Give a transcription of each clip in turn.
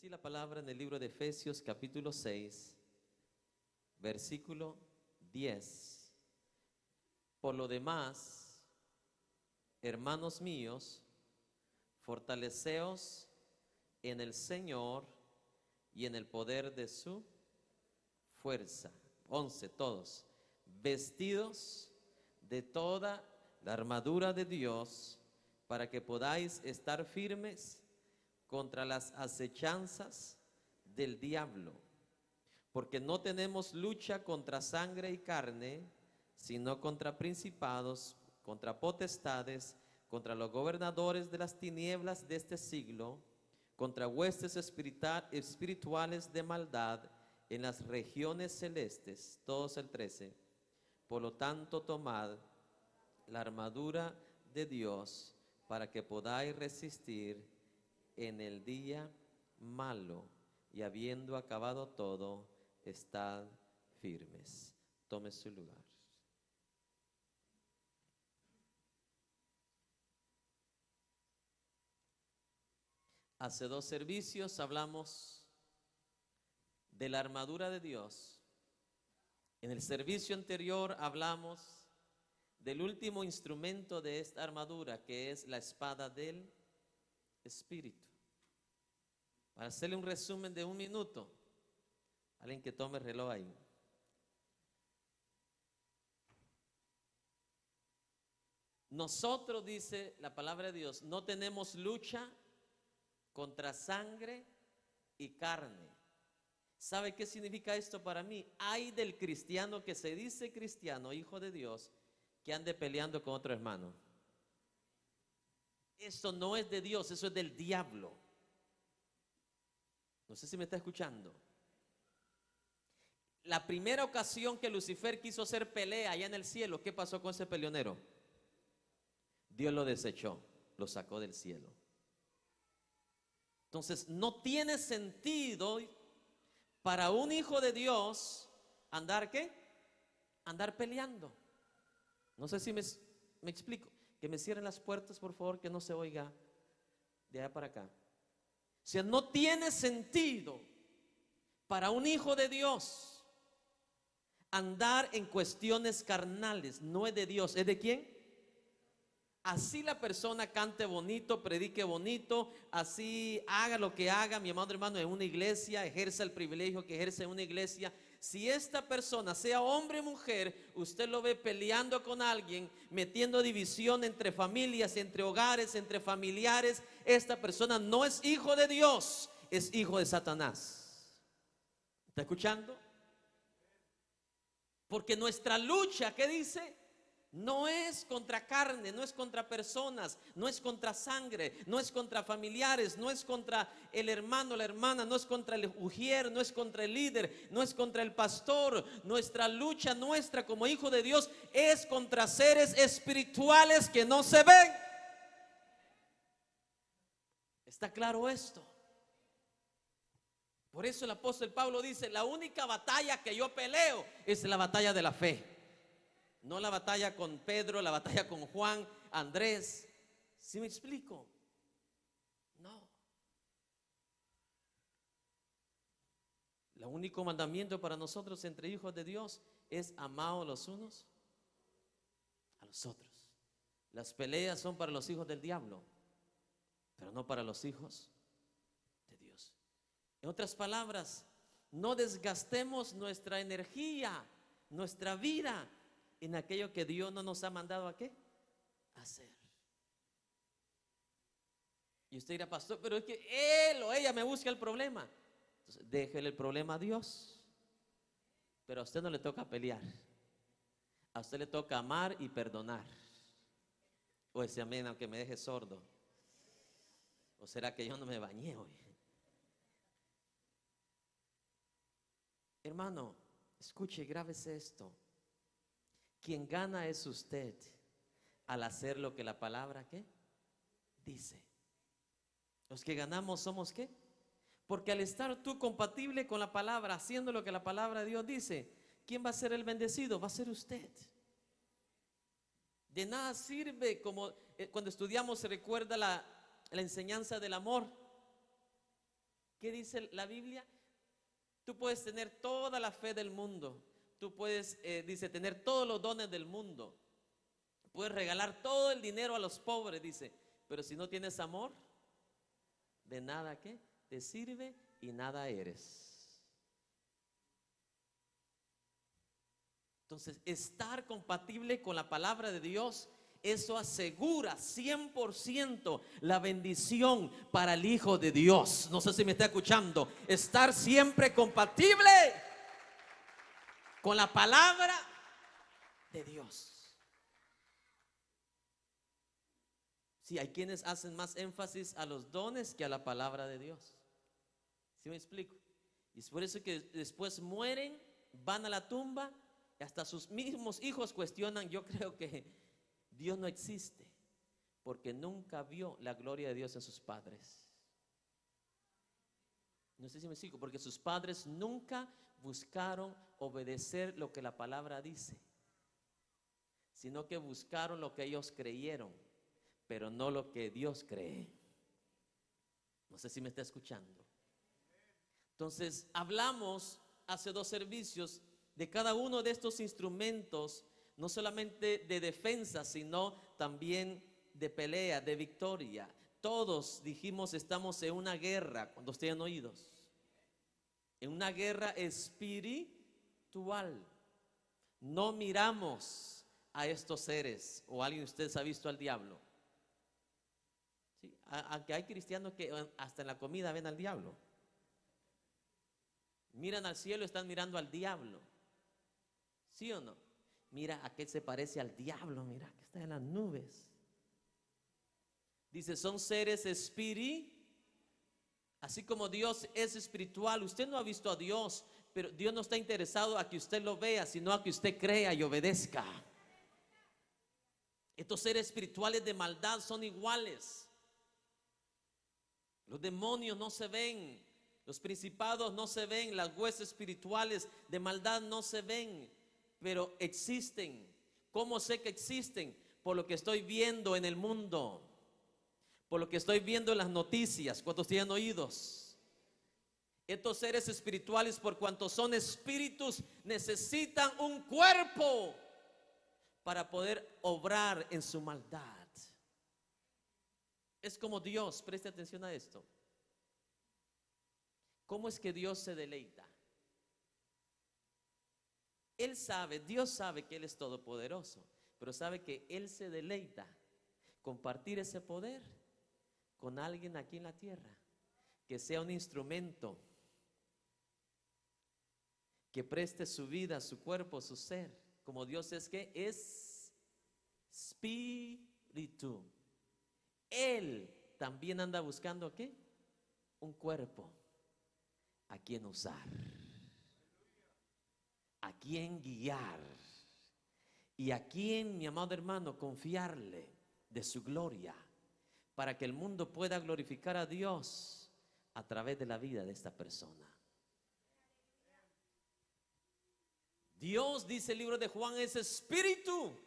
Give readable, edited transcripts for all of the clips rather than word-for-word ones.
así la palabra en el libro de Efesios capítulo 6, versículo 10. Por lo demás, hermanos míos, fortaleceos en el Señor y en el poder de su fuerza. 11, todos. Vestidos de toda la armadura de Dios, para que podáis estar firmes contra las acechanzas del diablo. Porque no tenemos lucha contra sangre y carne, sino contra principados, contra potestades, contra los gobernadores de las tinieblas de este siglo, contra huestes espirituales de maldad en las regiones celestes. Todos el 13. Por lo tanto, tomad la armadura de Dios para que podáis resistir en el día malo, y habiendo acabado todo, estad firmes. Tome su lugar. Hace 2 servicios hablamos de la armadura de Dios. En el servicio anterior hablamos del último instrumento de esta armadura, que es la espada del Espíritu. Para hacerle un resumen de 1 minuto, alguien que tome el reloj ahí. Nosotros, dice la palabra de Dios, no tenemos lucha contra sangre y carne. ¿Sabe qué significa esto para mí? Hay del cristiano que se dice cristiano, hijo de Dios, que ande peleando con otro hermano. Eso no es de Dios, eso es del diablo. No sé si me está escuchando. La primera ocasión que Lucifer quiso hacer pelea allá en el cielo, ¿qué pasó con ese peleonero? Dios lo desechó, lo sacó del cielo. Entonces no tiene sentido para un hijo de Dios andar ¿qué? Andar peleando. No sé si me explico. Que me cierren las puertas, por favor, que no se oiga de allá para acá. O sea, no tiene sentido para un hijo de Dios andar en cuestiones carnales. No es de Dios, ¿es de quién? Así la persona cante bonito, predique bonito, así haga lo que haga, mi amado hermano, en una iglesia, ejerza el privilegio que ejerce en una iglesia. Si esta persona, sea hombre o mujer, usted lo ve peleando con alguien, metiendo división entre familias, entre hogares, entre familiares, esta persona no es hijo de Dios, es hijo de Satanás. ¿Está escuchando? Porque nuestra lucha, ¿qué dice? No es contra carne, no es contra personas, no es contra sangre, no es contra familiares, no es contra el hermano, la hermana, no es contra el ujier, no es contra el líder, no es contra el pastor. Nuestra lucha, nuestra como hijo de Dios, es contra seres espirituales que no se ven. ¿Está claro esto? Por eso el apóstol Pablo dice: la única batalla que yo peleo es la batalla de la fe. No la batalla con Pedro, la batalla con Juan, Andrés. ¿Sí me explico? No. El único mandamiento para nosotros entre hijos de Dios es amar los unos a los otros. Las peleas son para los hijos del diablo, pero no para los hijos de Dios. En otras palabras, no desgastemos nuestra energía, nuestra vida en aquello que Dios no nos ha mandado a ¿qué? A hacer. Y usted dirá: pastor, pero es que él o ella me busca el problema. Entonces déjele el problema a Dios. Pero a usted no le toca pelear, a usted le toca amar y perdonar. O ese amén, aunque me deje sordo. ¿O será que yo no me bañé hoy? Hermano, escuche, grábese esto. Quien gana es usted al hacer lo que la palabra ¿qué? Dice. Los que ganamos somos ¿qué? Porque al estar tú compatible con la palabra, haciendo lo que la palabra de Dios dice, ¿quién va a ser el bendecido? Va a ser usted. De nada sirve, como cuando estudiamos se recuerda la enseñanza del amor. ¿Qué dice la Biblia? Tú puedes tener toda la fe del mundo. Tú puedes, dice, tener todos los dones del mundo. Puedes regalar todo el dinero a los pobres, dice. Pero si no tienes amor, de nada ¿qué? Te sirve y nada eres. Entonces, estar compatible con la palabra de Dios, eso asegura 100% la bendición para el Hijo de Dios. No sé si me está escuchando. Estar siempre compatible con la palabra de Dios. Sí, hay quienes hacen más énfasis a los dones que a la palabra de Dios. ¿Sí me explico? Y es por eso que después mueren, van a la tumba, y hasta sus mismos hijos cuestionan. Yo creo que Dios no existe, porque nunca vio la gloria de Dios en sus padres. No sé si me explico, porque sus padres nunca buscaron obedecer lo que la palabra dice, sino que buscaron lo que ellos creyeron, pero no lo que Dios cree. No sé si me está escuchando. Entonces, hablamos hace 2 servicios de cada uno de estos instrumentos, no solamente de defensa, sino también de pelea, de victoria. Todos dijimos, estamos en una guerra, cuando estén oídos, en una guerra espiritual. No miramos a estos seres. ¿O alguien de ustedes ha visto al diablo? ¿Sí? Aunque hay cristianos que hasta en la comida ven al diablo. Miran al cielo y están mirando al diablo. ¿Sí o no? Mira, aquel se parece al diablo, mira, que está en las nubes. Dice, son seres espirituales. Así como Dios es espiritual, usted no ha visto a Dios, pero Dios no está interesado a que usted lo vea, sino a que usted crea y obedezca. Estos seres espirituales de maldad son iguales. Los demonios no se ven, los principados no se ven, las huestes espirituales de maldad no se ven, pero existen. ¿Cómo sé que existen? Por lo que estoy viendo en el mundo, por lo que estoy viendo en las noticias. ¿Cuántos tienen oídos? Estos seres espirituales, por cuanto son espíritus, necesitan un cuerpo para poder obrar en su maldad. Es como Dios, preste atención a esto. ¿Cómo es que Dios se deleita? Él sabe, Dios sabe que Él es todopoderoso, pero sabe que Él se deleita compartir ese poder con alguien aquí en la tierra, que sea un instrumento, que preste su vida, su cuerpo, su ser, como Dios es que es espíritu. Él también anda buscando ¿qué? Un cuerpo a quien usar, a quien guiar y a quien, mi amado hermano, confiarle de su gloria, para que el mundo pueda glorificar a Dios a través de la vida de esta persona. Dios, dice el libro de Juan, es espíritu.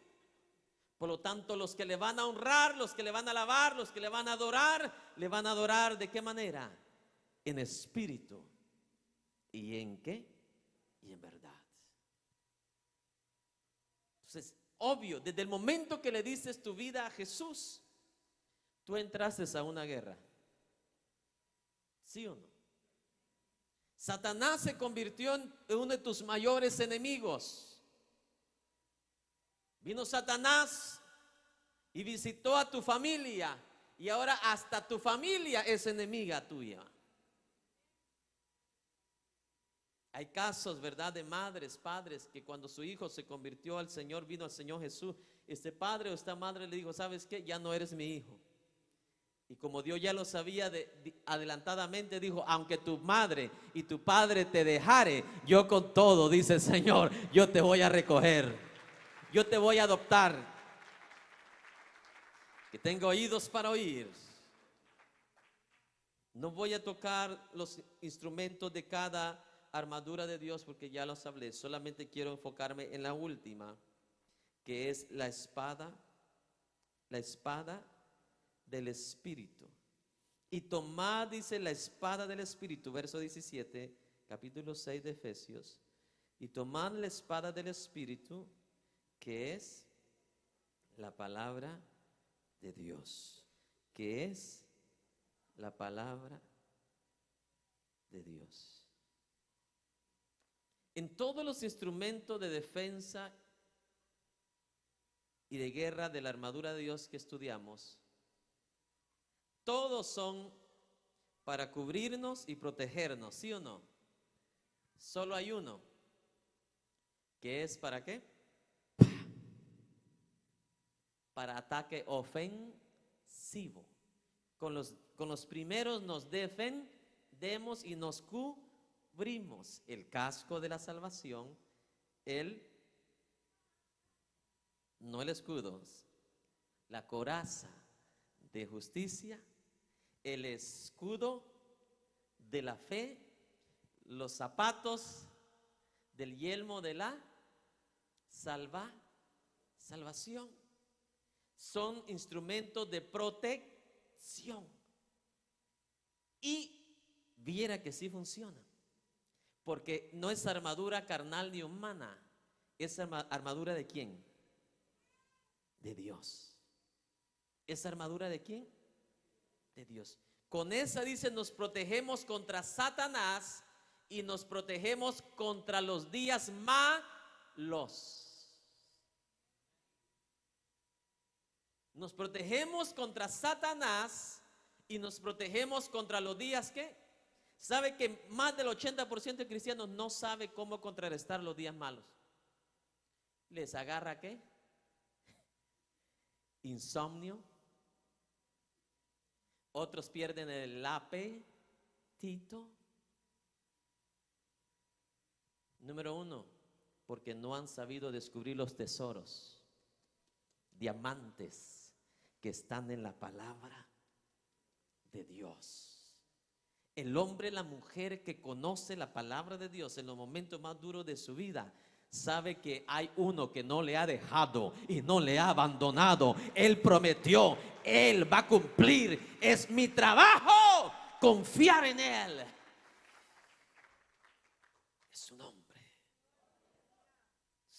Por lo tanto, los que le van a honrar, los que le van a alabar, los que le van a adorar, ¿de qué manera? En espíritu. ¿Y en qué? Y en verdad. Entonces, obvio, desde el momento que le dices tu vida a Jesús, tú entraste a una guerra. ¿Sí o no? Satanás se convirtió en uno de tus mayores enemigos. Vino Satanás y visitó a tu familia, y ahora hasta tu familia es enemiga tuya. Hay casos, ¿verdad?, de madres, padres, que cuando su hijo se convirtió al Señor, vino al Señor Jesús, este padre o esta madre le dijo, ¿sabes qué? Ya no eres mi hijo. Y como Dios ya lo sabía adelantadamente, dijo, aunque tu madre y tu padre te dejare, yo con todo, dice el Señor, yo te voy a recoger, yo te voy a adoptar. Que tengo oídos para oír. No voy a tocar los instrumentos de cada armadura de Dios porque ya los hablé. Solamente quiero enfocarme en la última, que es la espada del Espíritu. Y tomad, dice, la espada del Espíritu, verso 17, capítulo 6 de Efesios. Y tomad la espada del Espíritu, que es la palabra de Dios. Que es la palabra de Dios. En todos los instrumentos de defensa y de guerra de la armadura de Dios que estudiamos, todos son para cubrirnos y protegernos, ¿sí o no? Solo hay uno, que es ¿para qué? Para ataque ofensivo. Con los primeros nos defendemos y nos cubrimos. El casco de la salvación, no el escudo, la coraza de justicia, el escudo de la fe, los zapatos del yelmo de la salvación. Son instrumentos de protección. Y viera que sí funciona, porque no es armadura carnal ni humana, es armadura de ¿quién? De Dios. ¿Es armadura de quién? De Dios. Con esa, dice, nos protegemos contra Satanás y nos protegemos contra los días malos. Nos protegemos contra Satanás y nos protegemos contra los días ¿qué? ¿Sabe que más del 80% de cristianos no sabe cómo contrarrestar los días malos? ¿Les agarra qué? Insomnio. Otros pierden el apetito. Número 1, porque no han sabido descubrir los tesoros, diamantes que están en la palabra de Dios. El hombre, la mujer que conoce la palabra de Dios en los momentos más duros de su vida, sabe que hay uno que no le ha dejado y no le ha abandonado. Él prometió, Él va a cumplir. Es mi trabajo confiar en Él. Es su nombre.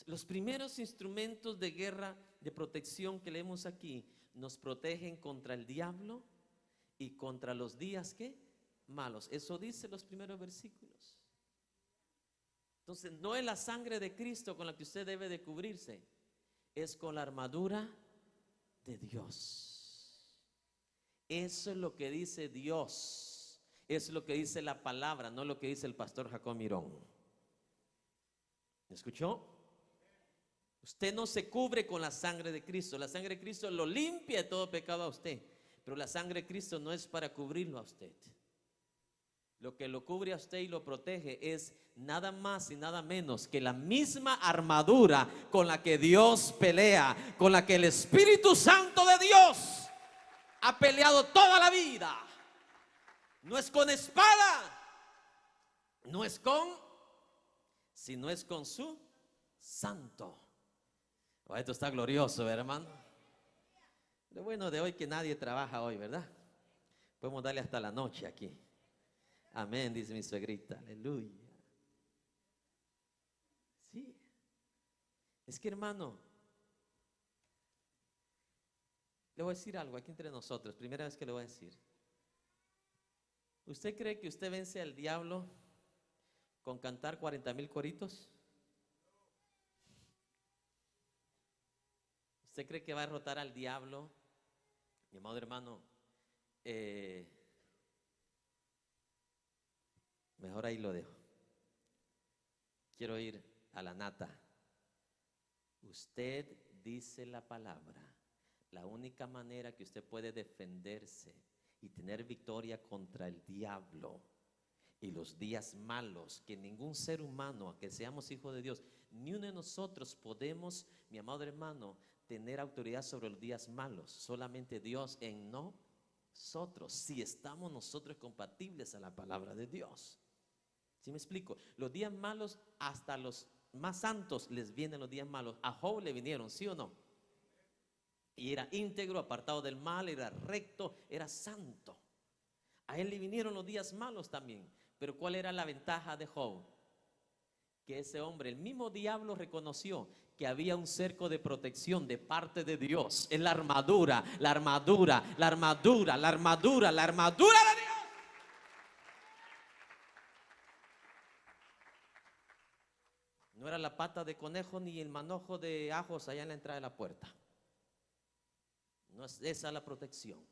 Los primeros instrumentos de guerra, de protección que leemos aquí, nos protegen contra el diablo y contra los días ¿qué? Malos. Eso dice los primeros versículos. Entonces no es la sangre de Cristo con la que usted debe de cubrirse, es con la armadura de Dios. Eso es lo que dice Dios, es lo que dice la palabra, no lo que dice el pastor Jacob Mirón. ¿Me escuchó? Usted no se cubre con la sangre de Cristo. La sangre de Cristo lo limpia de todo pecado a usted, pero la sangre de Cristo no es para cubrirlo a usted. Lo que lo cubre a usted y lo protege es nada más y nada menos que la misma armadura con la que Dios pelea, con la que el Espíritu Santo de Dios ha peleado toda la vida. No es con espada, no es sino es con su santo. Oh, esto está glorioso, hermano. Lo bueno de hoy que nadie trabaja hoy, ¿verdad? Podemos darle hasta la noche aquí. Amén, dice mi suegrita. Aleluya. Sí. Es que, hermano, le voy a decir algo aquí entre nosotros. Primera vez que le voy a decir. ¿Usted cree que usted vence al diablo con cantar 40,000 coritos? ¿Usted cree que va a derrotar al diablo? Mi amado hermano, mejor ahí lo dejo. Quiero ir a la nata. Usted dice la palabra. La única manera que usted puede defenderse y tener victoria contra el diablo y los días malos, que ningún ser humano, que seamos hijos de Dios, ni uno de nosotros podemos, mi amado hermano, tener autoridad sobre los días malos. Solamente Dios en nosotros, si estamos nosotros compatibles a la palabra de Dios. ¿Sí me explico? Los días malos, hasta los más santos les vienen los días malos. A Job le vinieron, ¿sí o no? Y era íntegro, apartado del mal, era recto, era santo. A él le vinieron los días malos también. Pero ¿cuál era la ventaja de Job? Que ese hombre, el mismo diablo reconoció que había un cerco de protección de parte de Dios. Es la armadura, la armadura, la armadura, la armadura, la armadura de Dios. No era la pata de conejo ni el manojo de ajos allá en la entrada de la puerta. No es esa la protección.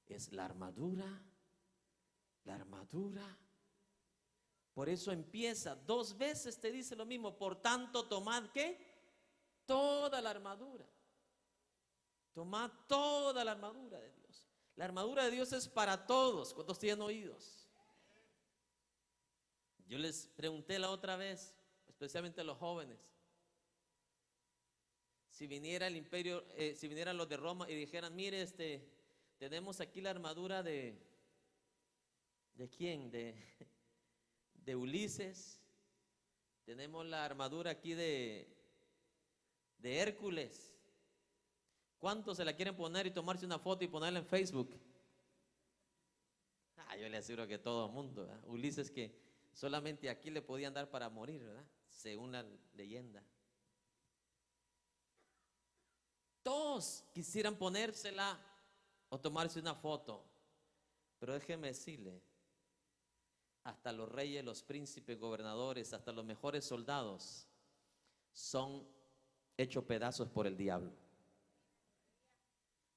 Es la armadura, la armadura. Por eso empieza, 2 veces te dice lo mismo. Por tanto, tomad ¿qué? Toda la armadura. Tomad toda la armadura de Dios. La armadura de Dios es para todos. ¿Cuántos tienen oídos? Yo les pregunté la otra vez, especialmente a los jóvenes, si viniera el imperio, si vinieran los de Roma y dijeran, mire, tenemos aquí la armadura ¿de quién? De Ulises. Tenemos la armadura aquí de Hércules. ¿Cuántos se la quieren poner y tomarse una foto y ponerla en Facebook? Yo le aseguro que todo el mundo, ¿verdad? Ulises, que solamente aquí le podían dar para morir, ¿verdad? Según la leyenda. Todos quisieran ponérsela o tomarse una foto. Pero déjeme decirle, hasta los reyes, los príncipes, gobernadores, hasta los mejores soldados son hechos pedazos por el diablo.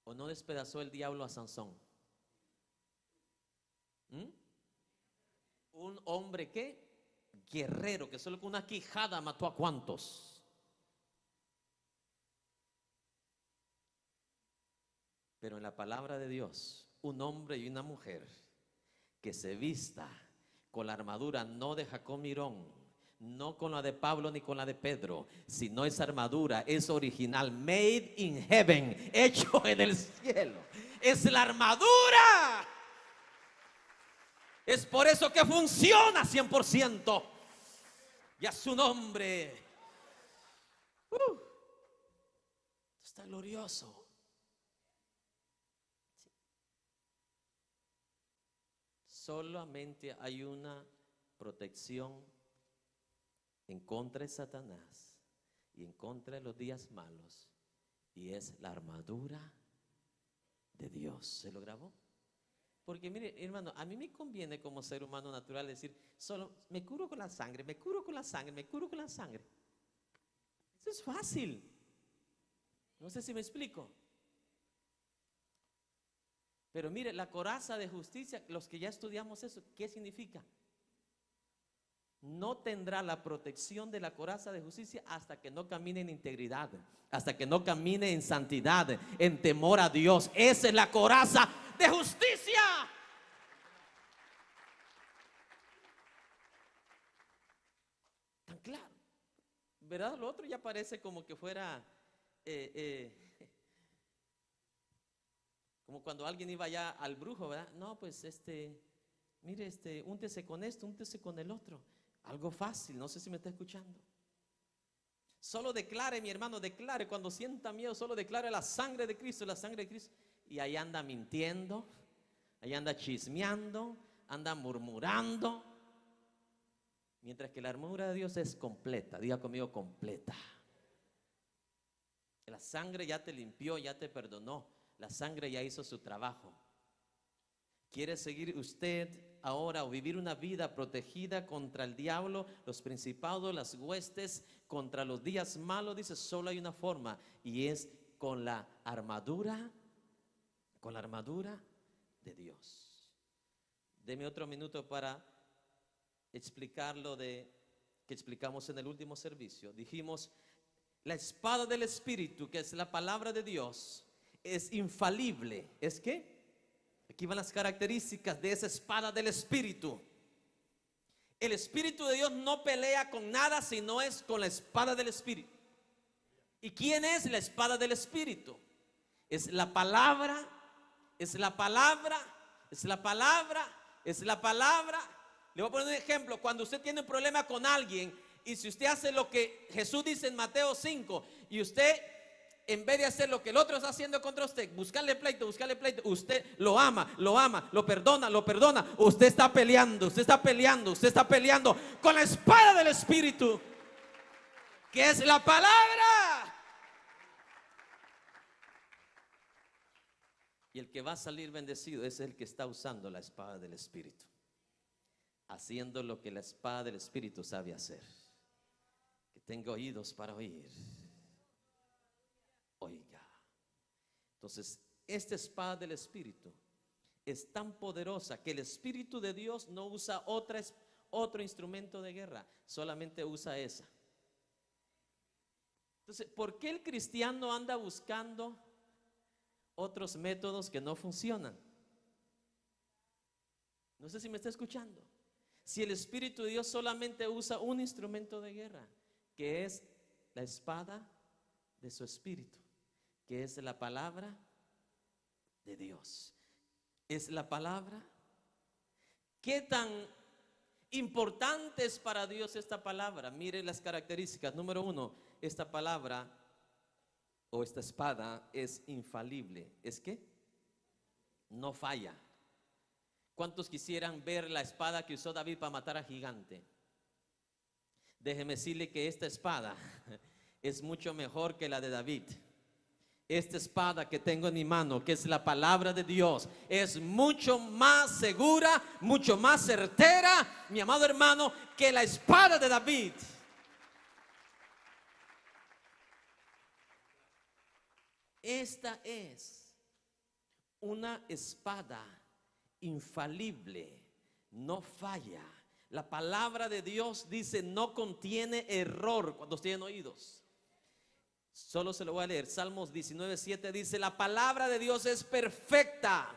¿O no despedazó el diablo a Sansón? Un hombre que guerrero, que solo con una quijada mató a cuantos. Pero en la palabra de Dios, un hombre y una mujer que se vista con la armadura no de Jacob Mirón, no con la de Pablo ni con la de Pedro, sino esa armadura es original, made in heaven, hecho en el cielo. Es la armadura. Es por eso que funciona 100%. Y a su nombre. Está glorioso. Solamente hay una protección en contra de Satanás y en contra de los días malos, y es la armadura de Dios. ¿Se lo grabó? Porque mire, hermano, a mí me conviene como ser humano natural decir, solo me curo con la sangre, me curo con la sangre, me curo con la sangre. Eso es fácil. No sé si me explico. Pero mire, la coraza de justicia, los que ya estudiamos eso, ¿qué significa? No tendrá la protección de la coraza de justicia hasta que no camine en integridad, hasta que no camine en santidad, en temor a Dios. Esa es la coraza de justicia. Tan claro, ¿verdad? Lo otro ya parece como que fuera como cuando alguien iba ya al brujo, ¿verdad? No, pues mire, úntese con esto, úntese con el otro. Algo fácil, no sé si me está escuchando. Solo declare, mi hermano, declare. Cuando sienta miedo, solo declare la sangre de Cristo, la sangre de Cristo. Y ahí anda mintiendo, ahí anda chismeando, anda murmurando. Mientras que la armadura de Dios es completa. Diga conmigo, completa. La sangre ya te limpió, ya te perdonó. La sangre ya hizo su trabajo. ¿Quiere seguir usted ahora o vivir una vida protegida contra el diablo, los principados, las huestes, contra los días malos? Dice, solo hay una forma, y es con la armadura de Dios. Deme otro minuto para explicar lo que explicamos en el último servicio. Dijimos, la espada del Espíritu, que es la palabra de Dios, es infalible. ¿Es qué? Aquí van las características de esa espada del Espíritu. El Espíritu de Dios no pelea con nada, sino es con la espada del Espíritu. ¿Y quién es la espada del Espíritu? Es la palabra, es la palabra, es la palabra, es la palabra. Le voy a poner un ejemplo. Cuando usted tiene un problema con alguien, y si usted hace lo que Jesús dice en Mateo 5, y usted en vez de hacer lo que el otro está haciendo contra usted, buscarle pleito, usted lo ama, lo perdona, usted está peleando, con la espada del Espíritu, que es la palabra. Y el que va a salir bendecido es el que está usando la espada del Espíritu, haciendo lo que la espada del Espíritu sabe hacer. Que tenga oídos para oír, oiga. Entonces, esta espada del Espíritu es tan poderosa que el Espíritu de Dios no usa otro instrumento de guerra, solamente usa esa. Entonces, ¿por qué el cristiano anda buscando otros métodos que no funcionan? No sé si me está escuchando. Si el Espíritu de Dios solamente usa un instrumento de guerra, que es la espada de su Espíritu, que es la palabra de Dios. Es la palabra. ¿Qué tan importante es para Dios esta palabra? Mire las características. Número 1, esta palabra o esta espada es infalible. ¿Es qué? No falla. ¿Cuántos quisieran ver la espada que usó David para matar a gigante? Déjeme decirle que esta espada es mucho mejor que la de David. Esta espada que tengo en mi mano, que es la palabra de Dios, es mucho más segura, mucho más certera, mi amado hermano, que la espada de David. Esta es una espada infalible, no falla. La palabra de Dios dice no contiene error. Cuando tienen oídos, solo se lo voy a leer. Salmos 19:7 dice: la palabra de Dios es perfecta.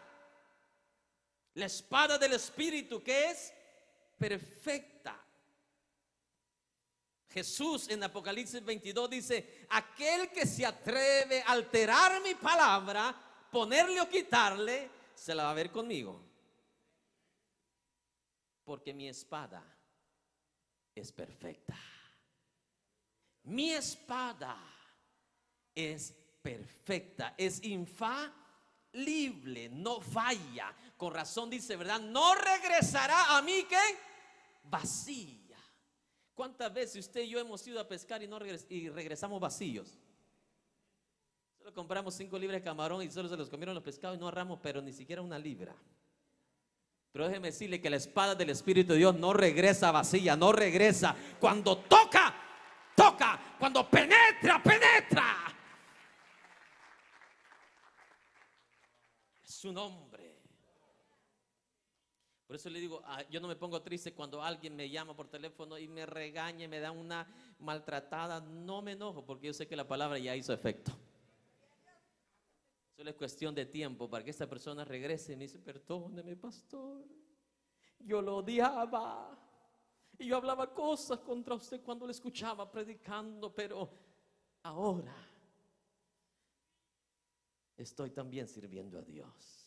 La espada del Espíritu, que es perfecta. Jesús en Apocalipsis 22 dice: aquel que se atreve a alterar mi palabra, ponerle o quitarle, se la va a ver conmigo, porque mi espada es perfecta. Mi espada es perfecta, es infalible, no falla. Con razón dice, ¿verdad? No regresará a mí, ¿qué? Vacía. ¿Cuántas veces usted y yo hemos ido a pescar y regresamos vacíos? Solo compramos 5 libras de camarón y solo se los comieron los pescados y no agarramos pero ni siquiera una libra. Pero déjeme decirle que la espada del Espíritu de Dios no regresa vacía, no regresa. Cuando toca, toca. Cuando penetra, penetra. Es su nombre. Por eso le digo, yo no me pongo triste cuando alguien me llama por teléfono y me regaña y me da una maltratada. No me enojo porque yo sé que la palabra ya hizo efecto. Solo es cuestión de tiempo para que esta persona regrese y me dice: perdóneme, pastor, yo lo odiaba y yo hablaba cosas contra usted cuando le escuchaba predicando, pero ahora estoy también sirviendo a Dios.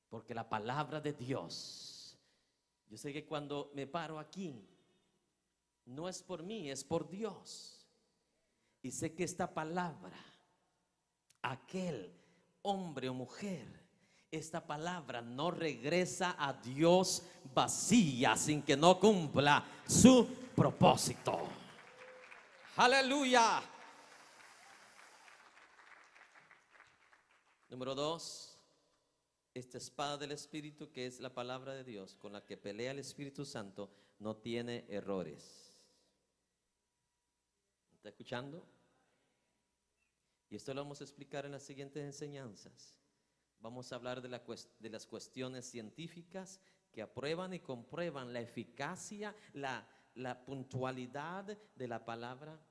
Porque la palabra de Dios, yo sé que cuando me paro aquí, no es por mí, es por Dios. Y sé que esta palabra, aquel hombre o mujer, esta palabra no regresa a Dios vacía sin que no cumpla su propósito. Aleluya. Número 2. Esta espada del Espíritu, que es la palabra de Dios, con la que pelea el Espíritu Santo, no tiene errores. ¿Está escuchando? Y esto lo vamos a explicar en las siguientes enseñanzas. Vamos a hablar de las cuestiones científicas que aprueban y comprueban la eficacia, la puntualidad de la palabra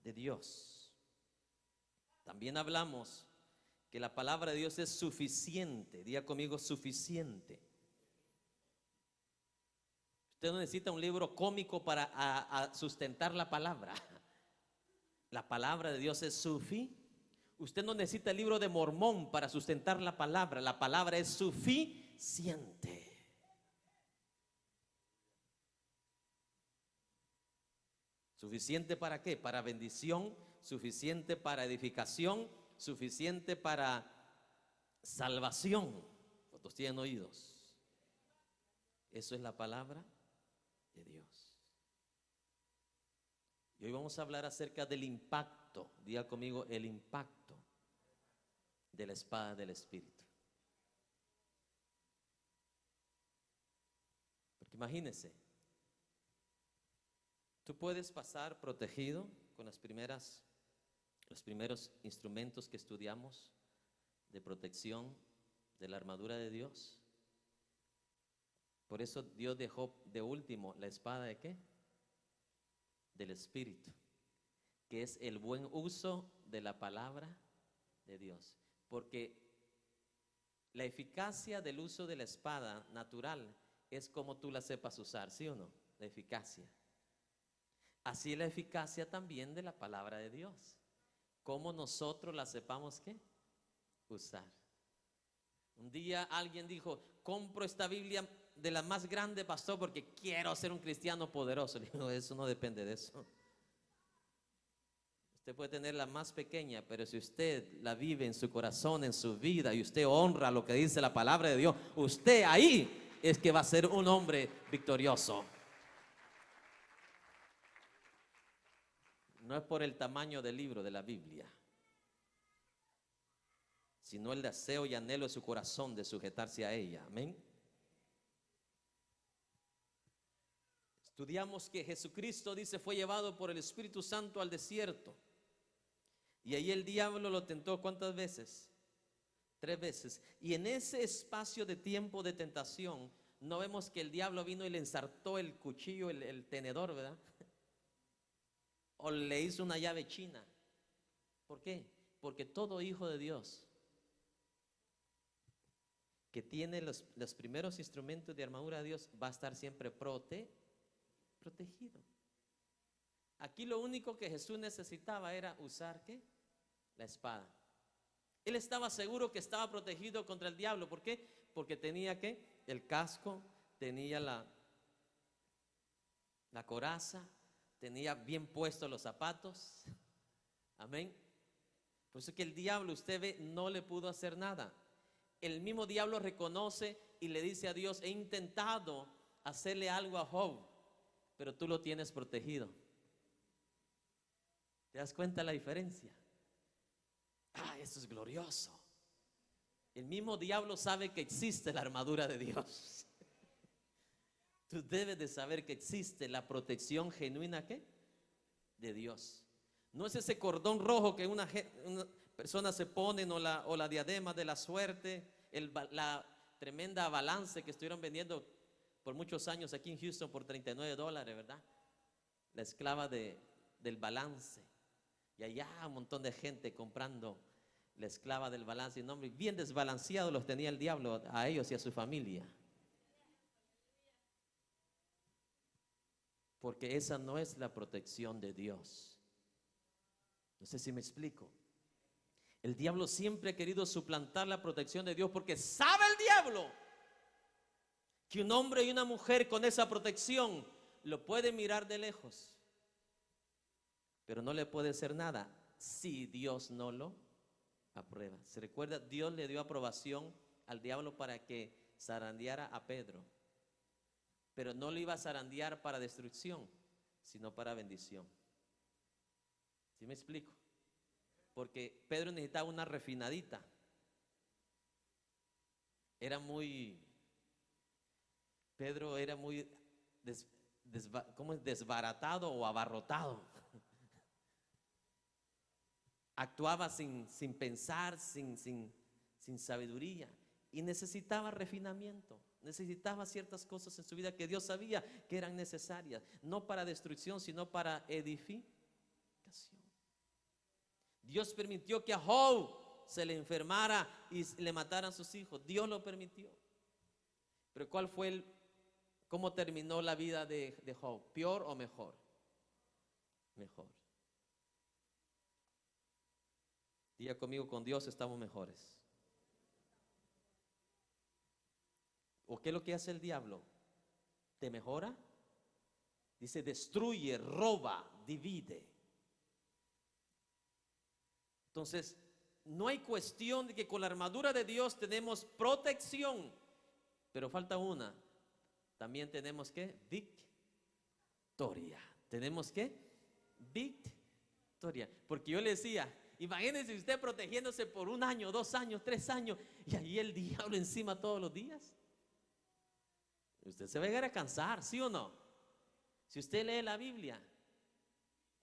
de Dios. También hablamos que la palabra de Dios es suficiente. Diga conmigo: suficiente. Usted no necesita un libro cómico para sustentar la palabra. La palabra de Dios es suficiente. Usted no necesita el libro de Mormón para sustentar la palabra. La palabra es suficiente. ¿Suficiente para qué? Para bendición, suficiente para edificación, suficiente para salvación. ¿Cuántos tienen oídos? Eso es la palabra de Dios. Y hoy vamos a hablar acerca del impacto, diga conmigo, el impacto de la espada del Espíritu. Porque imagínense, tú puedes pasar protegido con los primeros instrumentos que estudiamos de protección de la armadura de Dios. Por eso Dios dejó de último la espada ¿de qué? Del Espíritu, que es el buen uso de la palabra de Dios. Porque la eficacia del uso de la espada natural es como tú la sepas usar, ¿sí o no? La eficacia. Así es la eficacia también de la palabra de Dios. Como nosotros la sepamos ¿qué? Usar. Un día alguien dijo, compro esta Biblia de la más grande, pastor, porque quiero ser un cristiano poderoso. Le digo, eso no depende de eso. Usted puede tener la más pequeña, pero si usted la vive en su corazón, en su vida, y usted honra lo que dice la palabra de Dios, usted ahí es que va a ser un hombre victorioso. No es por el tamaño del libro de la Biblia, sino el deseo y anhelo de su corazón de sujetarse a ella. Amén. Estudiamos que Jesucristo, dice, fue llevado por el Espíritu Santo al desierto. Y ahí el diablo lo tentó, ¿cuántas veces? 3 veces. Y en ese espacio de tiempo de tentación, no vemos que el diablo vino y le ensartó el cuchillo, el tenedor, ¿verdad? O le hizo una llave china. ¿Por qué? Porque todo hijo de Dios que tiene los primeros instrumentos de armadura de Dios va a estar siempre protegido. Aquí lo único que Jesús necesitaba era usar ¿qué? La espada. Él estaba seguro que estaba protegido contra el diablo. ¿Por qué? Porque tenía ¿qué? El casco, tenía la coraza, tenía bien puestos los zapatos. Amén. Por eso que el diablo, usted ve, no le pudo hacer nada. El mismo diablo reconoce y le dice a Dios, he intentado hacerle algo a Job, pero tú lo tienes protegido. ¿Te das cuenta la diferencia? Eso es glorioso. El mismo diablo sabe que existe la armadura de Dios. Tú debes de saber que existe la protección genuina ¿qué? De Dios. No es ese cordón rojo que una persona se pone o la diadema de la suerte, la tremenda balance que estuvieron vendiendo por muchos años aquí en Houston por $39, ¿verdad? La esclava del balance. Y allá un montón de gente comprando la esclava del balance. Y nombre, bien desbalanceados los tenía el diablo a ellos y a su familia. Porque esa no es la protección de Dios. No sé si me explico. El diablo siempre ha querido suplantar la protección de Dios porque sabe el diablo que un hombre y una mujer con esa protección lo puede mirar de lejos, pero no le puede hacer nada si Dios no lo aprueba. ¿Se recuerda? Dios le dio aprobación al diablo para que zarandeara a Pedro, pero no lo iba a zarandear para destrucción, sino para bendición. ¿Sí me explico? Porque Pedro necesitaba una refinadita. Pedro era muy desbaratado o abarrotado. Actuaba sin pensar, sin sabiduría. Y necesitaba refinamiento. Necesitaba ciertas cosas en su vida que Dios sabía que eran necesarias. No para destrucción, sino para edificación. Dios permitió que a Job se le enfermara y le mataran sus hijos. Dios lo permitió. Pero ¿cómo terminó la vida de Job? ¿Peor o mejor? Mejor. Diga conmigo, con Dios estamos mejores. ¿O qué es lo que hace el diablo? ¿Te mejora? Dice, destruye, roba, divide. Entonces, no hay cuestión de que con la armadura de Dios tenemos protección, pero falta una. También tenemos que victoria. Tenemos que victoria. Porque yo le decía, imagínense usted protegiéndose por 1 año, 2 años, 3 años, y ahí el diablo encima todos los días. Usted se va a llegar a cansar, ¿sí o no? Si usted lee la Biblia,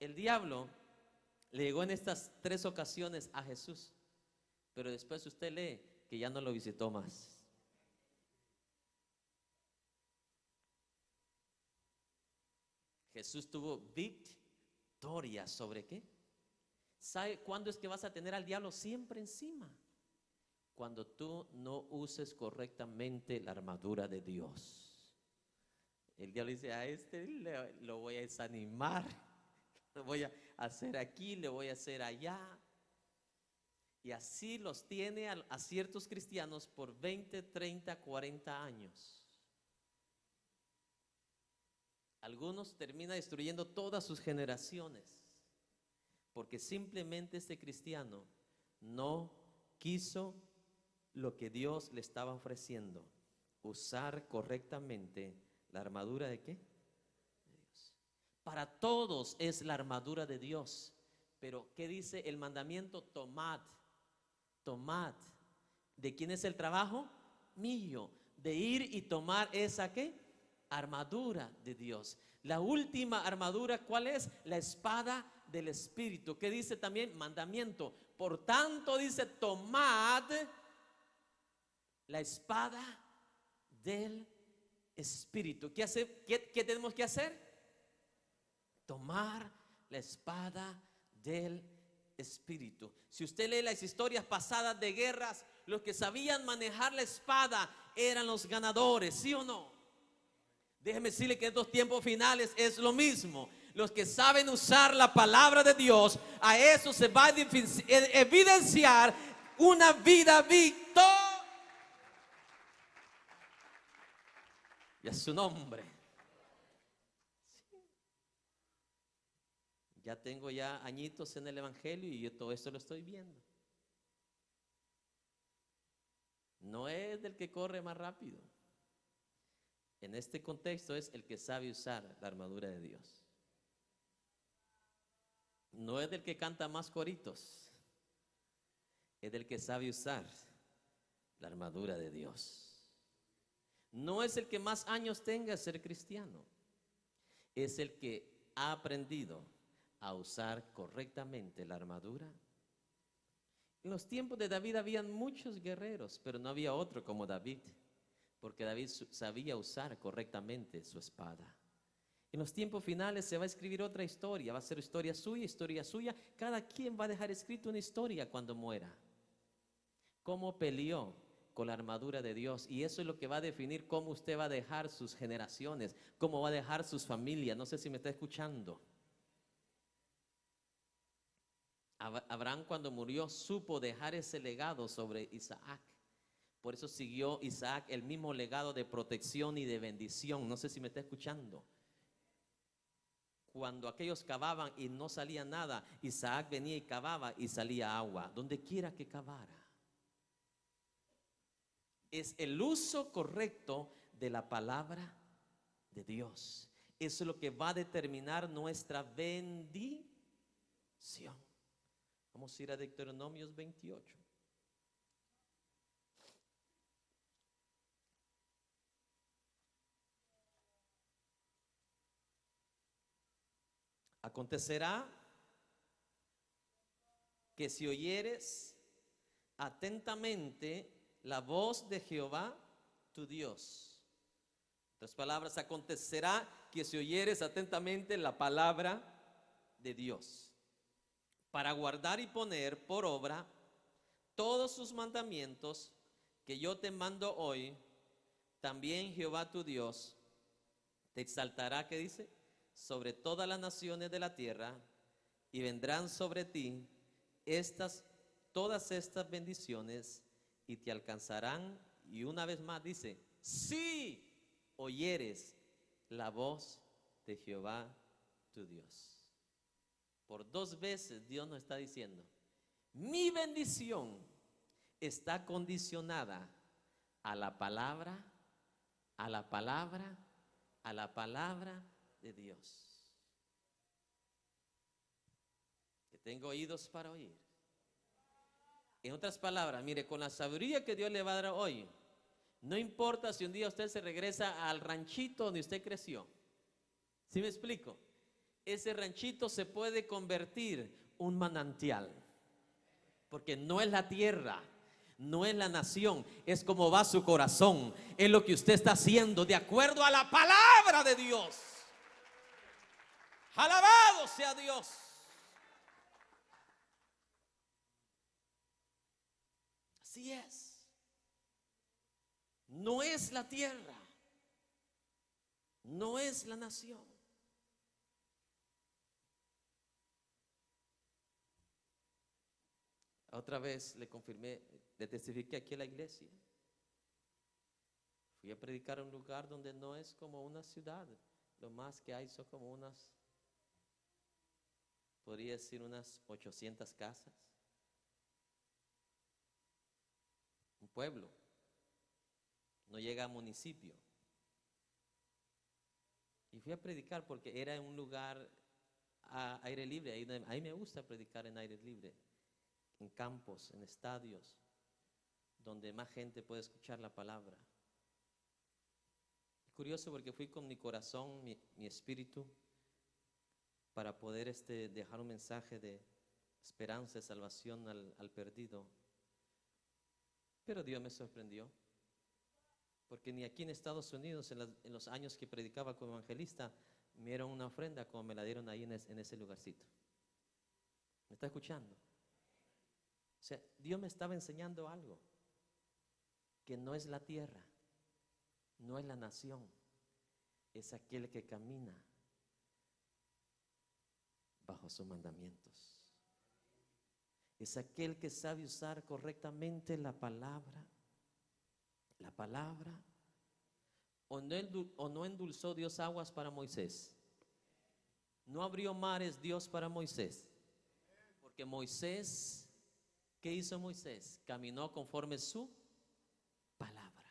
el diablo le llegó en estas 3 ocasiones a Jesús, pero después usted lee que ya no lo visitó más. Jesús tuvo victoria ¿sobre qué? ¿Sabe cuándo es que vas a tener al diablo siempre encima? Cuando tú no uses correctamente la armadura de Dios. El diablo dice, a este lo voy a desanimar, lo voy a hacer aquí, le voy a hacer allá. Y así los tiene a ciertos cristianos por 20, 30, 40 años. Algunos termina destruyendo todas sus generaciones, porque simplemente este cristiano no quiso lo que Dios le estaba ofreciendo, usar correctamente la armadura de ¿qué? De Dios. Para todos es la armadura de Dios, pero ¿qué dice el mandamiento? Tomad, tomad. ¿De quién es el trabajo? Mío, de ir y tomar esa ¿qué? Armadura de Dios. La última armadura, ¿cuál es? La espada del Espíritu. ¿Qué dice también? Mandamiento. Por tanto dice, tomad la espada del Espíritu. ¿Qué hace? ¿Qué tenemos que hacer? Tomar la espada del Espíritu. Si usted lee las historias pasadas de guerras, los que sabían manejar la espada eran los ganadores, ¿sí o no? Déjeme decirle que en estos tiempos finales es lo mismo. Los que saben usar la palabra de Dios, a eso se va a evidenciar una vida victoriosa. Y a su nombre. Sí. Ya tengo ya añitos en el Evangelio y yo todo esto lo estoy viendo. No es del que corre más rápido. En este contexto es el que sabe usar la armadura de Dios. No es del que canta más coritos, es del que sabe usar la armadura de Dios. No es el que más años tenga ser cristiano, es el que ha aprendido a usar correctamente la armadura. En los tiempos de David habían muchos guerreros, pero no había otro como David, porque David sabía usar correctamente su espada. En los tiempos finales se va a escribir otra historia, va a ser historia suya. Cada quien va a dejar escrito una historia cuando muera. Cómo peleó con la armadura de Dios, y eso es lo que va a definir cómo usted va a dejar sus generaciones, cómo va a dejar sus familias. No sé si me está escuchando. Abraham, cuando murió, supo dejar ese legado sobre Isaac. Por eso siguió Isaac el mismo legado de protección y de bendición. No sé si me está escuchando. Cuando aquellos cavaban y no salía nada, Isaac venía y cavaba y salía agua, donde quiera que cavara. Es el uso correcto de la palabra de Dios. Eso es lo que va a determinar nuestra bendición. Vamos a ir a Deuteronomios 28. Acontecerá que si oyeres atentamente la voz de Jehová tu Dios. En otras palabras, acontecerá que si oyeres atentamente la palabra de Dios, para guardar y poner por obra todos sus mandamientos que yo te mando hoy, también Jehová tu Dios te exaltará, ¿qué dice? Sobre todas las naciones de la tierra, y vendrán sobre ti todas estas bendiciones, y te alcanzarán. Y una vez más dice, si oyeres la voz de Jehová tu Dios. Por 2 veces Dios nos está diciendo, mi bendición está condicionada a la palabra, a la palabra, a la palabra de Dios. Que tengo oídos para oír. En otras palabras, mire, con la sabiduría que Dios le va a dar hoy, no importa si un día usted se regresa al ranchito donde usted creció. ¿Sí me explico? Ese ranchito se puede convertir un manantial. Porque no es la tierra, no es la nación, es como va su corazón. Es lo que usted está haciendo de acuerdo a la palabra de Dios. Alabado sea Dios. Así es. No es la tierra, no es la nación. Otra vez le confirmé, le testifiqué aquí en la iglesia. Fui a predicar a un lugar donde no es como una ciudad. Lo más que hay son como unas, podría decir unas 800 casas. Un pueblo. No llega a municipio. Y fui a predicar porque era en un lugar a aire libre. Ahí me gusta predicar en aire libre. En campos, en estadios, donde más gente puede escuchar la palabra. Curioso porque fui con mi corazón, mi espíritu, para poder dejar un mensaje de esperanza y salvación al perdido. Pero Dios me sorprendió, porque ni aquí en Estados Unidos, en los años que predicaba como evangelista, me dieron una ofrenda como me la dieron ahí en ese lugarcito. ¿Me está escuchando? O sea, Dios me estaba enseñando algo, que no es la tierra, no es la nación, es aquel que camina bajo sus mandamientos. Es aquel que sabe usar correctamente la palabra. La palabra. ¿O no endulzó Dios aguas para Moisés? ¿No abrió mares Dios para Moisés? Porque Moisés, ¿qué hizo Moisés? Caminó conforme su palabra.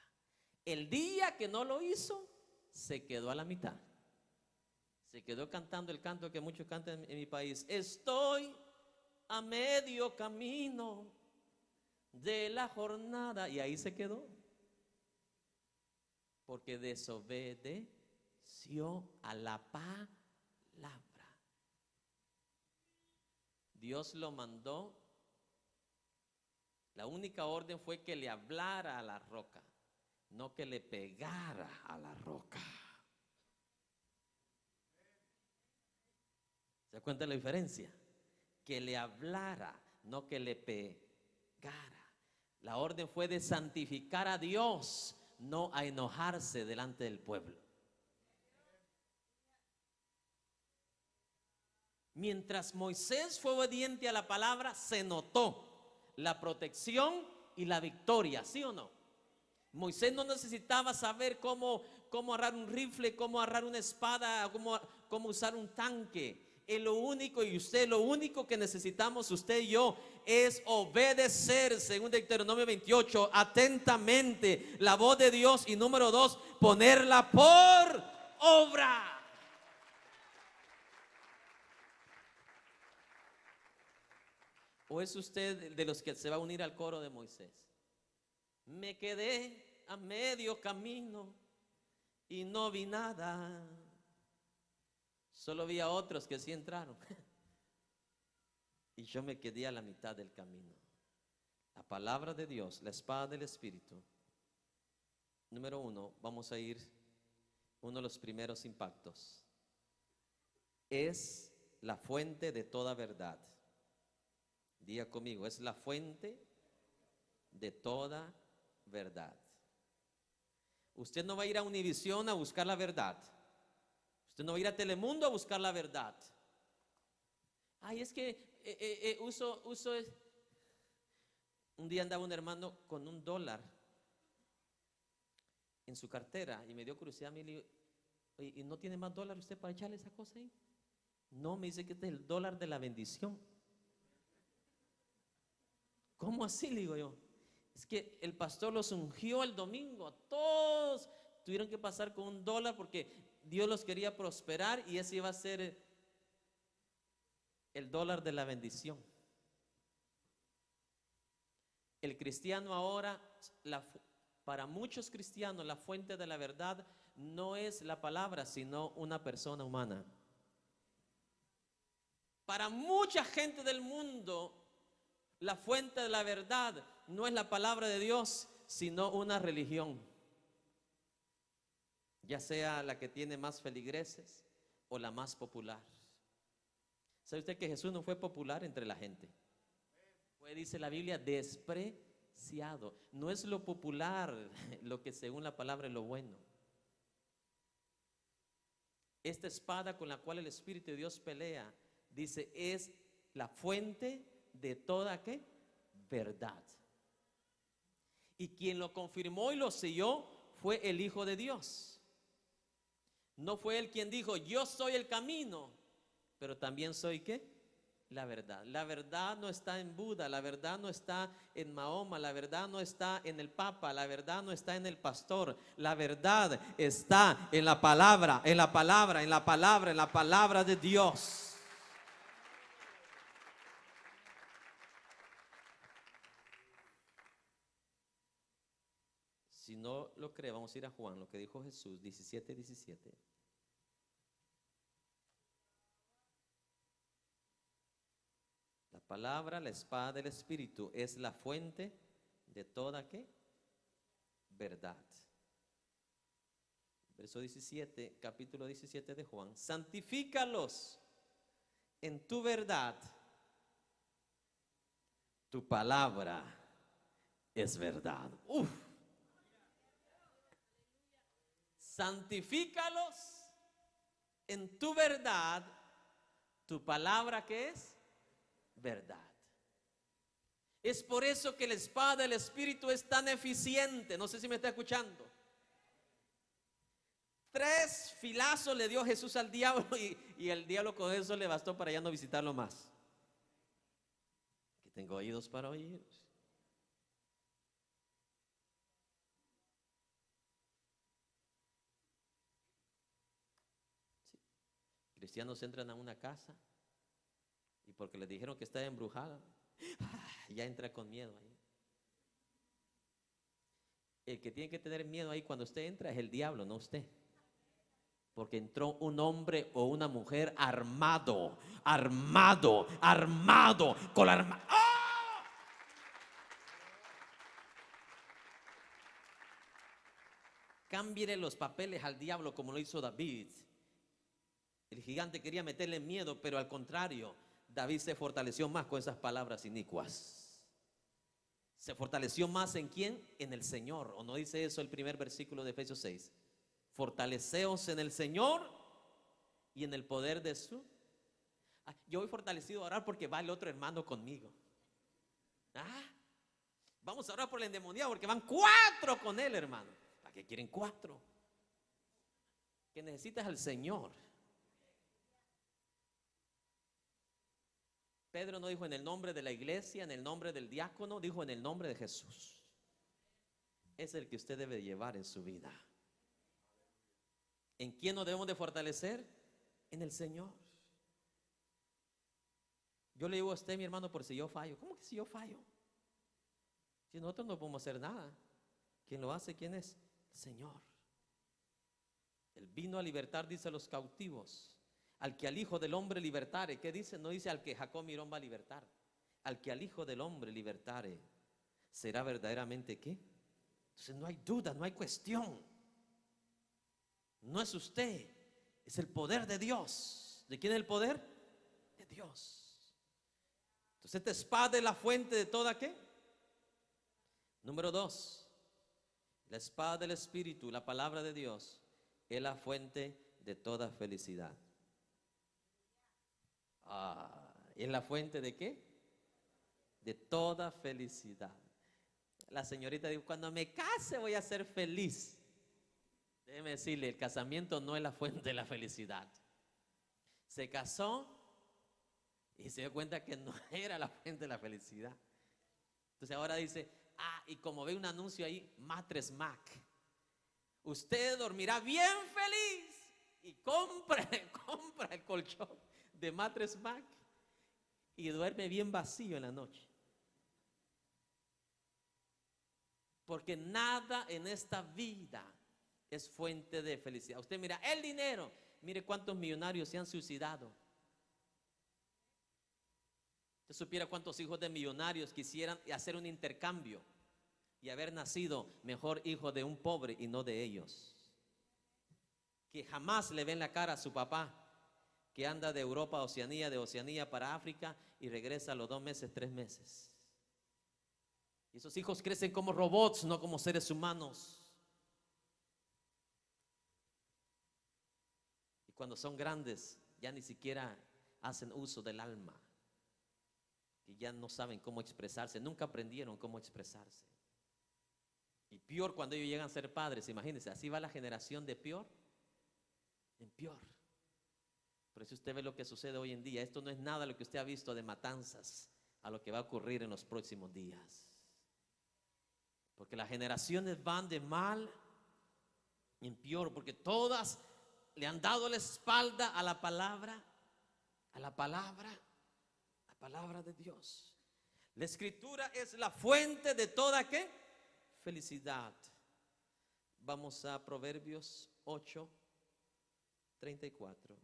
El día que no lo hizo, se quedó a la mitad. Se quedó cantando el canto que muchos cantan en mi país. Estoy a medio camino de la jornada. Y ahí se quedó. Porque desobedeció a la palabra. Dios lo mandó. La única orden fue que le hablara a la roca, no que le pegara a la roca. ¿Se da cuenta de la diferencia? Que le hablara, no que le pegara. La orden fue de santificar a Dios, no a enojarse delante del pueblo. Mientras Moisés fue obediente a la palabra, se notó la protección y la victoria, ¿sí o no? Moisés no necesitaba saber cómo agarrar un rifle, cómo agarrar una espada, cómo usar un tanque. Lo único que necesitamos usted y yo es obedecer, según Deuteronomio 28, atentamente la voz de Dios, y número 2, ponerla por obra. ¿O es usted de los que se va a unir al coro de Moisés? Me quedé a medio camino y no vi nada. Solo vi a otros que sí entraron. Y yo me quedé a la mitad del camino. La palabra de Dios, la espada del Espíritu. Número 1, vamos a ir uno de los primeros impactos. Es la fuente de toda verdad. Diga conmigo, es la fuente de toda verdad. Usted no va a ir a Univisión a buscar la verdad. Usted no va a ir a Telemundo a buscar la verdad. Ay, es que un día andaba un hermano con $1 en su cartera y me dio curiosidad. Oye, ¿y no tiene más dólar usted para echarle esa cosa ahí? No, me dice que este es el dólar de la bendición. ¿Cómo así? Le digo yo. Es que el pastor los ungió el domingo. A todos tuvieron que pasar con $1 porque Dios los quería prosperar y ese iba a ser el dólar de la bendición. El cristiano ahora, para muchos cristianos, la fuente de la verdad no es la palabra, sino una persona humana. Para mucha gente del mundo, la fuente de la verdad no es la palabra de Dios, sino una religión, ya sea la que tiene más feligreses o la más popular. ¿Sabe usted que Jesús no fue popular entre la gente? Fue, dice la Biblia, despreciado. No es lo popular lo que según la palabra es lo bueno. Esta espada con la cual el Espíritu de Dios pelea, dice, es la fuente de toda ¿qué? Verdad. Y quien lo confirmó y lo selló fue el Hijo de Dios. No fue él quien dijo, yo soy el camino, pero también soy ¿qué? La verdad. La verdad no está en Buda, la verdad no está en Mahoma, la verdad no está en el Papa, la verdad no está en el pastor. La verdad está en la palabra, en la palabra, en la palabra, en la palabra de Dios. Si no lo cree, vamos a ir a Juan, lo que dijo Jesús, 17:17. La palabra, la espada del Espíritu, es la fuente de toda ¿qué? Verdad. Verso 17, capítulo 17 de Juan. Santifícalos en tu verdad. Tu palabra es verdad. Uf. Santifícalos en tu verdad. Tu palabra ¿qué es? Verdad. Es por eso que la espada del Espíritu es tan eficiente. No sé si me está escuchando. 3 filazos le dio Jesús al diablo y el diablo con eso le bastó para ya no visitarlo más. Que tengo oídos para oír. Sí. Cristianos entran a una casa y porque les dijeron que está embrujada, ya entra con miedo ahí. El que tiene que tener miedo ahí cuando usted entra es el diablo, no usted. Porque entró un hombre o una mujer armado, con la arma. ¡Oh! Cámbiele los papeles al diablo como lo hizo David. El gigante quería meterle miedo, pero al contrario, David se fortaleció más con esas palabras inicuas. Se fortaleció más ¿en quién? En el Señor. ¿O no dice eso el primer versículo de Efesios 6? Fortaleceos en el Señor y en el poder de su. Yo voy fortalecido a orar porque va el otro hermano conmigo. Vamos a orar por el endemoniado porque van 4 con él, hermano. ¿Para qué quieren 4? Que necesitas al Señor. Pedro no dijo en el nombre de la iglesia, en el nombre del diácono, dijo en el nombre de Jesús. Es el que usted debe llevar en su vida. ¿En quién nos debemos de fortalecer? En el Señor. Yo le digo a usted, mi hermano, por si yo fallo. ¿Cómo que si yo fallo? Si nosotros no podemos hacer nada. ¿Quién lo hace? ¿Quién es? El Señor. Él vino a libertar, dice, a los cautivos. Al que al Hijo del Hombre libertare. ¿Qué dice? No dice al que Jacob Mirón va a libertar. Al que al Hijo del Hombre libertare, será verdaderamente ¿qué? Entonces no hay duda, no hay cuestión. No es usted, es el poder de Dios. ¿De quién es el poder? De Dios. Entonces esta espada es la fuente de toda ¿qué? Número 2, la espada del Espíritu, la palabra de Dios, es la fuente de toda felicidad. ¿Es la fuente de qué? De toda felicidad. La señorita dijo, cuando me case voy a ser feliz. Déjeme decirle, el casamiento no es la fuente de la felicidad. Se casó y se dio cuenta que no era la fuente de la felicidad. Entonces ahora dice, y como ve un anuncio ahí, Mattress Mac, usted dormirá bien feliz. Y compra el colchón de Mattress Mac y duerme bien vacío en la noche. Porque nada en esta vida es fuente de felicidad. Usted mira, el dinero, mire cuántos millonarios se han suicidado. Usted supiera cuántos hijos de millonarios quisieran hacer un intercambio y haber nacido mejor hijo de un pobre y no de ellos. Que jamás le ven la cara a su papá, que anda de Europa a Oceanía, de Oceanía para África y regresa a los 2 meses, 3 meses. Y esos hijos crecen como robots, no como seres humanos. Y cuando son grandes, ya ni siquiera hacen uso del alma. Y ya no saben cómo expresarse, nunca aprendieron cómo expresarse. Y peor cuando ellos llegan a ser padres, imagínense, así va la generación de peor en peor. Por eso usted ve lo que sucede hoy en día. Esto no es nada lo que usted ha visto de matanzas a lo que va a ocurrir en los próximos días. Porque las generaciones van de mal en peor, porque todas le han dado la espalda a la palabra, la palabra de Dios. La escritura es la fuente de toda ¿qué? Felicidad. Vamos a Proverbios 8:34.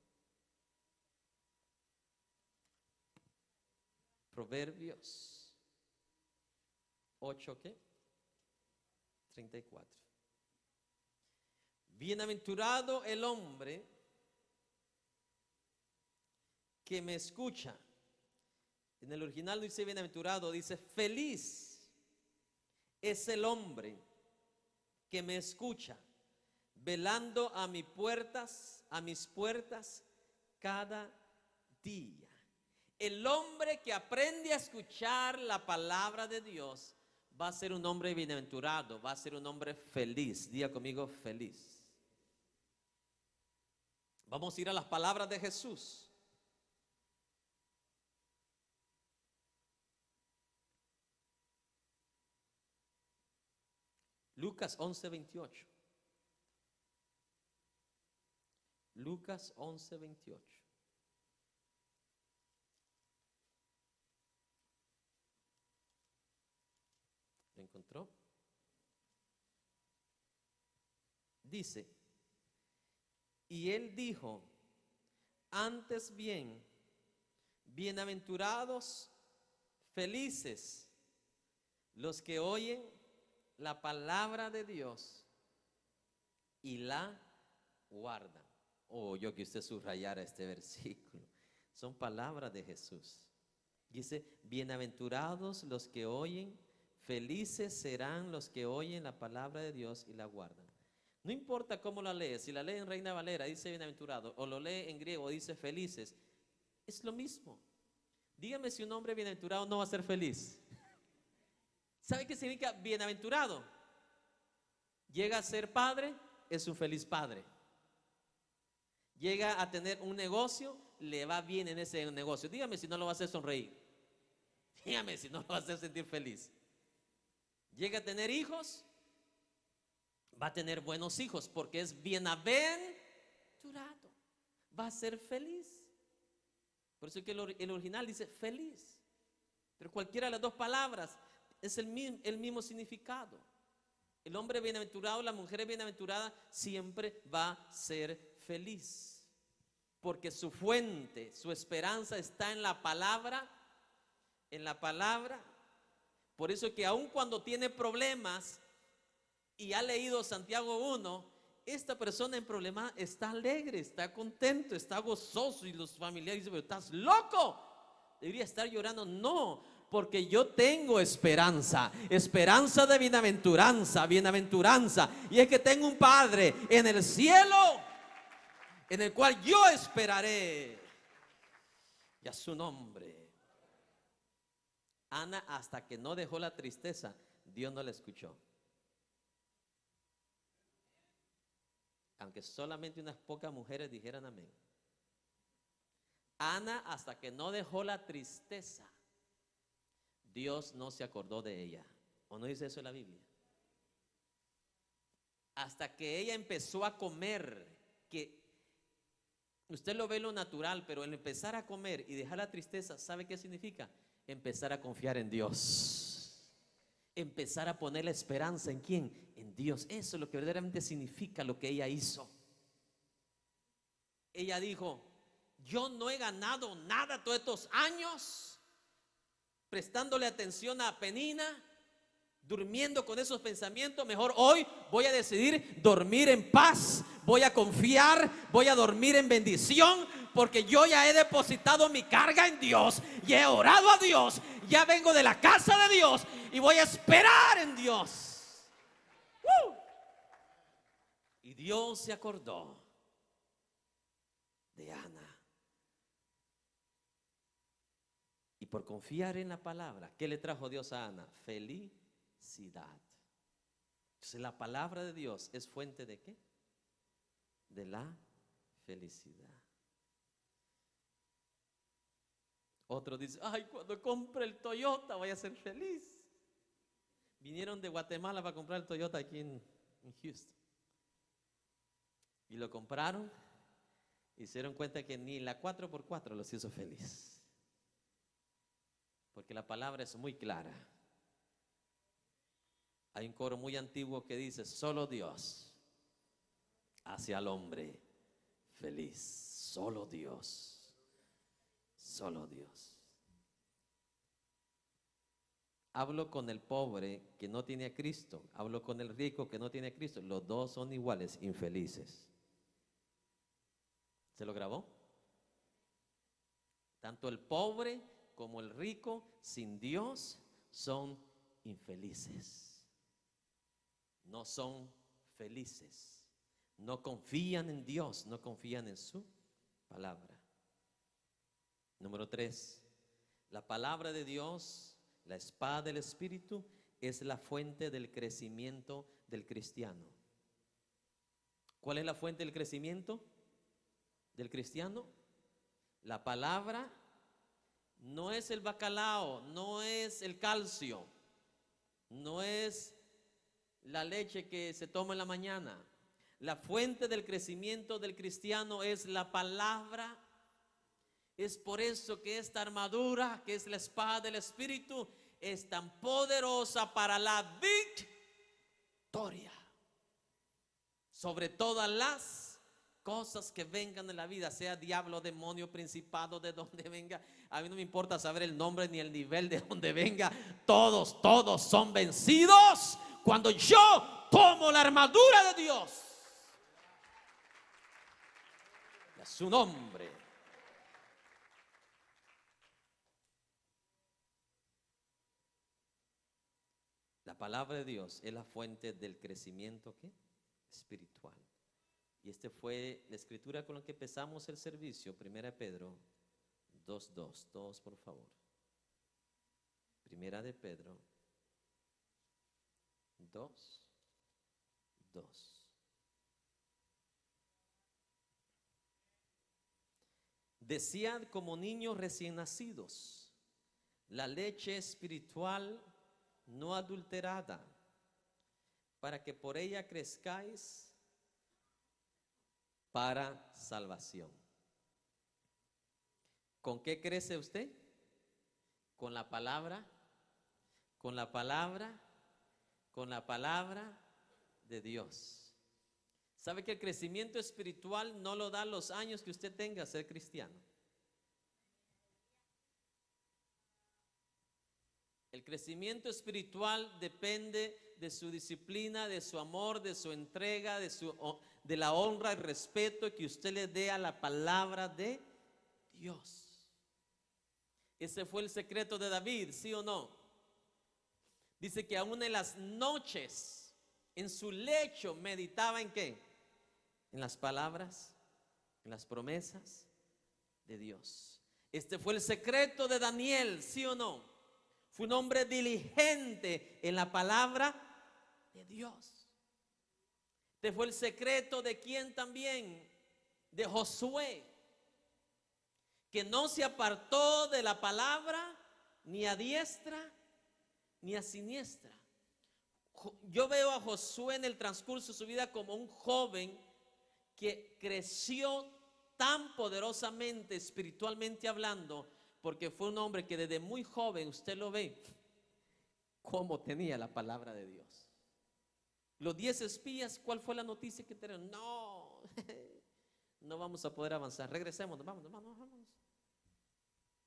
Proverbios 8, ¿qué? 34. Bienaventurado el hombre que me escucha. En el original no dice bienaventurado, dice feliz es el hombre que me escucha, velando a mis puertas cada día. El hombre que aprende a escuchar la palabra de Dios va a ser un hombre bienaventurado, va a ser un hombre feliz. Diga conmigo, feliz. Vamos a ir a las palabras de Jesús. Lucas 11:28. Lucas 11:28. ¿Lo encontró? Dice, y él dijo, antes bien, bienaventurados, felices los que oyen la palabra de Dios y la guardan. Yo que usted subrayara este versículo. Son palabras de Jesús. Dice, bienaventurados los que oyen, felices serán los que oyen la palabra de Dios y la guardan. No importa cómo la lee, si la lee en Reina Valera dice bienaventurado, o lo lee en griego dice felices, es lo mismo. Dígame si un hombre bienaventurado no va a ser feliz. ¿Sabe qué significa bienaventurado? Llega a ser padre, es un feliz padre. Llega a tener un negocio, le va bien en ese negocio. Dígame si no lo va a hacer sonreír. Dígame si no lo va a hacer sentir feliz. Llega a tener hijos, va a tener buenos hijos porque es bienaventurado. Va a ser feliz. Por eso es que el original dice feliz. Pero cualquiera de las dos palabras es el mismo significado. El hombre bienaventurado, la mujer bienaventurada siempre va a ser feliz. Porque su fuente, su esperanza está en la palabra. En la palabra. Por eso es que aun cuando tiene problemas y ha leído Santiago 1, esta persona en problemas está alegre, está contento, está gozoso. Y los familiares dicen, pero estás loco, debería estar llorando. No, porque yo tengo esperanza, esperanza de bienaventuranza, bienaventuranza. Y es que tengo un Padre en el cielo, en el cual yo esperaré. Y a su nombre. Ana, hasta que no dejó la tristeza, Dios no la escuchó. aunque solamente unas pocas mujeres dijeran amén. Ana, hasta que no dejó la tristeza, Dios no se acordó de ella. ¿O no dice eso en la Biblia? Hasta que ella empezó a comer, que usted lo ve en lo natural, pero el empezar a comer y dejar la tristeza, ¿sabe qué significa? Empezar a confiar en Dios. Empezar a poner la esperanza ¿en quién? En Dios. Eso es lo que verdaderamente significa lo que ella hizo. Ella dijo: yo no he ganado nada todos estos años prestándole atención a Penina, durmiendo con esos pensamientos. Mejor hoy voy a decidir dormir en paz, voy a confiar, voy a dormir en bendición, porque yo ya he depositado mi carga en Dios y he orado a Dios, ya vengo de la casa de Dios y voy a esperar en Dios. Y Dios se acordó de Ana. Y por confiar en la palabra, ¿qué le trajo Dios a Ana? Felicidad. Entonces la palabra de Dios es fuente ¿de qué? De la felicidad. Otro dice: ay, cuando compre el Toyota voy a ser feliz. Vinieron de Guatemala para comprar el Toyota aquí en Houston. Y lo compraron y se dieron cuenta que ni la 4x4 los hizo feliz. Porque la palabra es muy clara. Hay un coro muy antiguo que dice: solo Dios hace al hombre feliz. Solo Dios. Solo Dios. Hablo con el pobre que no tiene a Cristo. Hablo con el rico que no tiene a Cristo. Los dos son iguales, infelices. ¿Se lo grabó? Tanto el pobre como el rico sin Dios son infelices. No son felices. No confían en Dios, no confían en su palabra. Número 3, la palabra de Dios, la espada del Espíritu, es la fuente del crecimiento del cristiano. ¿Cuál es la fuente del crecimiento del cristiano? La palabra. No es el bacalao, no es el calcio, no es la leche que se toma en la mañana. La fuente del crecimiento del cristiano es la palabra. Es por eso que esta armadura, que es la espada del Espíritu, es tan poderosa para la victoria sobre todas las cosas que vengan en la vida, sea diablo, demonio, principado, de donde venga. A mí no me importa saber el nombre ni el nivel de donde venga. Todos son vencidos cuando yo tomo la armadura de Dios. A su nombre. La palabra de Dios es la fuente del crecimiento ¿qué? Espiritual. Y esta fue la escritura con la que empezamos el servicio, 1 Pedro 2:2. Todos por favor. 1 de Pedro 2:2. Desead como niños recién nacidos la leche espiritual no adulterada, para que por ella crezcáis para salvación. ¿Con qué crece usted? Con la palabra, con la palabra, con la palabra de Dios. ¿Sabe que el crecimiento espiritual no lo da los años que usted tenga a ser cristiano? El crecimiento espiritual depende de su disciplina, de su amor, de su entrega, de la honra y respeto que usted le dé a la palabra de Dios. Ese fue el secreto de David, ¿sí o no? Dice que aún en las noches, en su lecho, meditaba ¿en qué? En las palabras, en las promesas de Dios. Este fue el secreto de Daniel, ¿sí o no? Fue un hombre diligente en la palabra de Dios. Este fue el secreto de quién también, de Josué, que no se apartó de la palabra ni a diestra ni a siniestra. Yo veo a Josué en el transcurso de su vida como un joven que creció tan poderosamente, espiritualmente hablando, porque fue un hombre que desde muy joven, usted lo ve, cómo tenía la palabra de Dios. Los 10 espías, ¿cuál fue la noticia que tenían? No, no vamos a poder avanzar, regresemos, vamos.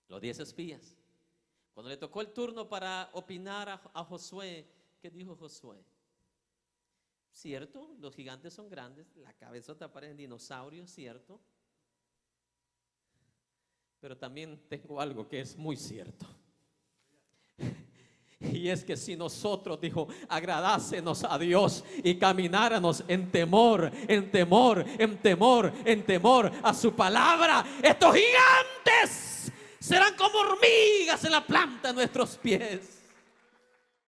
Los 10 espías, cuando le tocó el turno para opinar a Josué, ¿qué dijo Josué? Cierto, los gigantes son grandes, la cabezota parecen dinosaurios, cierto, pero también tengo algo que es muy cierto. Y es que si nosotros, dijo, agradásemos a Dios y camináramos en temor, en temor, en temor, en temor a su palabra, estos gigantes serán como hormigas en la planta de nuestros pies.